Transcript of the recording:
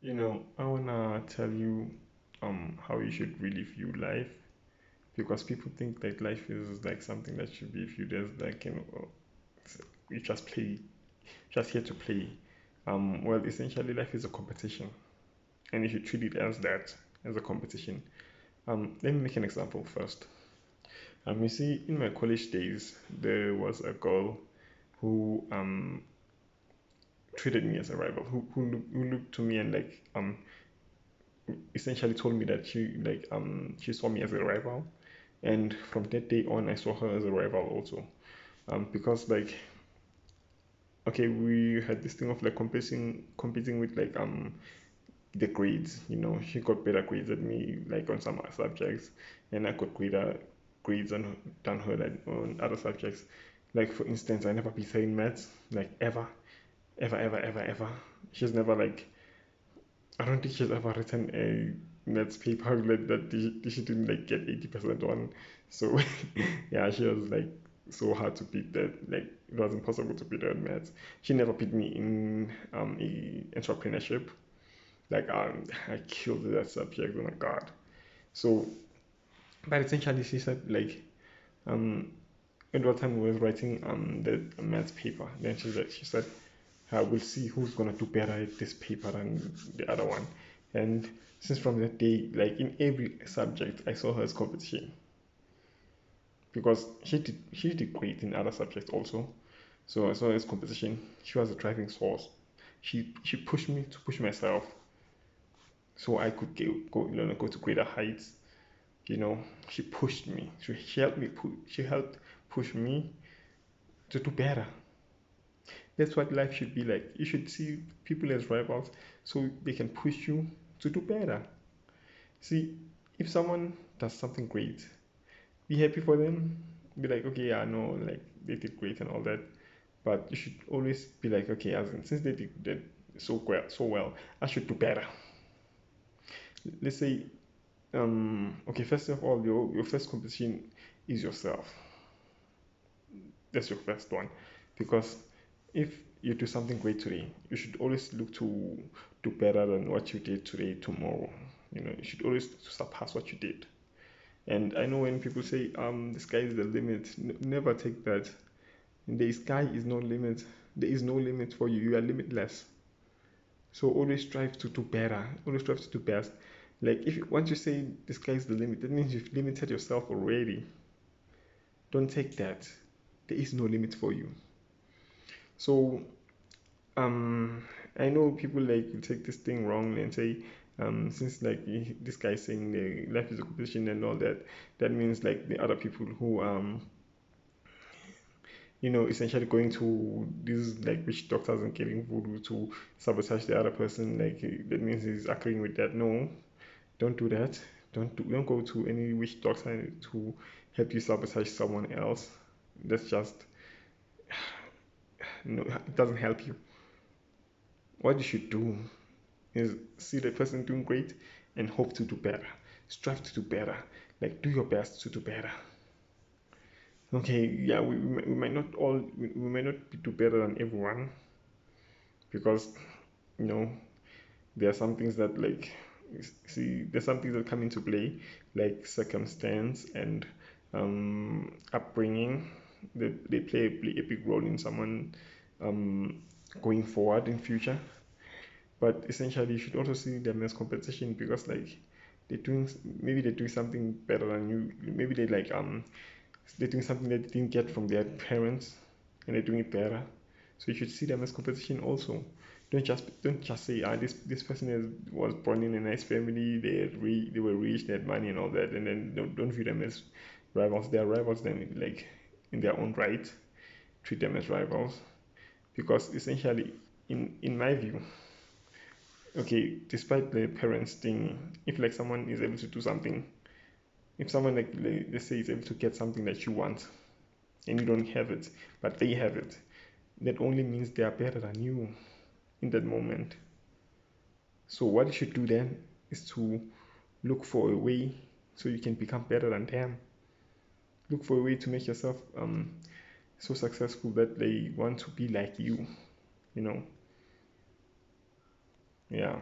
I wanna tell you how you should really view life because people think that life is like something that should be viewed as like you just play, just here to play. Well, essentially, life is a competition, and you should treat it as that, as a competition. Let me make an example first. You see, in my college days, there was a girl who treated me as a rival, who looked to me and like essentially told me that she saw me as a rival, and from that day on, I saw her as a rival also. Because like okay, we had this thing of like competing with like the grades. She got better grades than me, like on some subjects, and I got greater grades than her like, on other subjects. Like for instance, I never beat her in maths, like ever, ever, ever, ever, ever. She's never like I don't think she's ever written a maths paper like that she didn't like get 80% on. So yeah, she was like so hard to beat that like it was impossible to beat her in maths. She never beat me in entrepreneurship. Like I killed that subject. Oh my god. So but essentially she said like um at what time we was writing the maths paper. Then she said we'll see who's gonna do better at this paper than the other one. And since from that day, like in every subject, I saw her as competition because she did great in other subjects also. So I saw her as competition. She was a driving force. She pushed me to push myself so I could go to greater heights. You know, she pushed me. She helped me. She helped push me to do better. That's what life should be like. You should see people as rivals so they can push you to do better. See, if someone does something great, be happy for them. Be like, okay, yeah, no, like they did great and all that. But you should always be like, okay, as in, since they did so well, I should do better. Let's say, okay, first of all, your first competition is yourself. That's your first one, because if you do something great today, you should always look to do better than what you did today, tomorrow. You should always surpass what you did. And I know when people say, the sky is the limit, never take that. The sky is no limit. There is no limit for you. You are limitless. So always strive to do better. Always strive to do best. Like if once you say the sky is the limit, that means you've limited yourself already. Don't take that. There is no limit for you. So um, I know people like will take this thing wrong and say, since like this guy saying the life is a competition and all that, that means like the other people who essentially going to these like witch doctors and getting voodoo to sabotage the other person, like that means he's agreeing with that. No, don't do that. Don't go to any witch doctor to help you sabotage someone else. That's just no, it doesn't help you. What you should do is see the person doing great and hope to do better. Strive to do better. Like do your best to do better. Okay, yeah, we might not all we might not do better than everyone because you know there are some things that like see there's some things that come into play like circumstance and upbringing. They play a big role in someone um, going forward in future. But essentially, you should also see them as competition because like they're doing maybe they're doing something better than you. Maybe they're doing something that they didn't get from their parents and they're doing it better. So you should see them as competition also. Don't just say this person was born in a nice family. They were rich, they had money and all that, and then don't view them as rivals. They are rivals then like in their own right. Treat them as rivals because essentially, in my view, okay, despite the parents thing, if like someone is able to do something, if someone like let's say is able to get something that you want and you don't have it, but they have it, that only means they are better than you in that moment. So what you should do then is to look for a way so you can become better than them. Look for a way to make yourself so successful that they want to be like you. You know, yeah.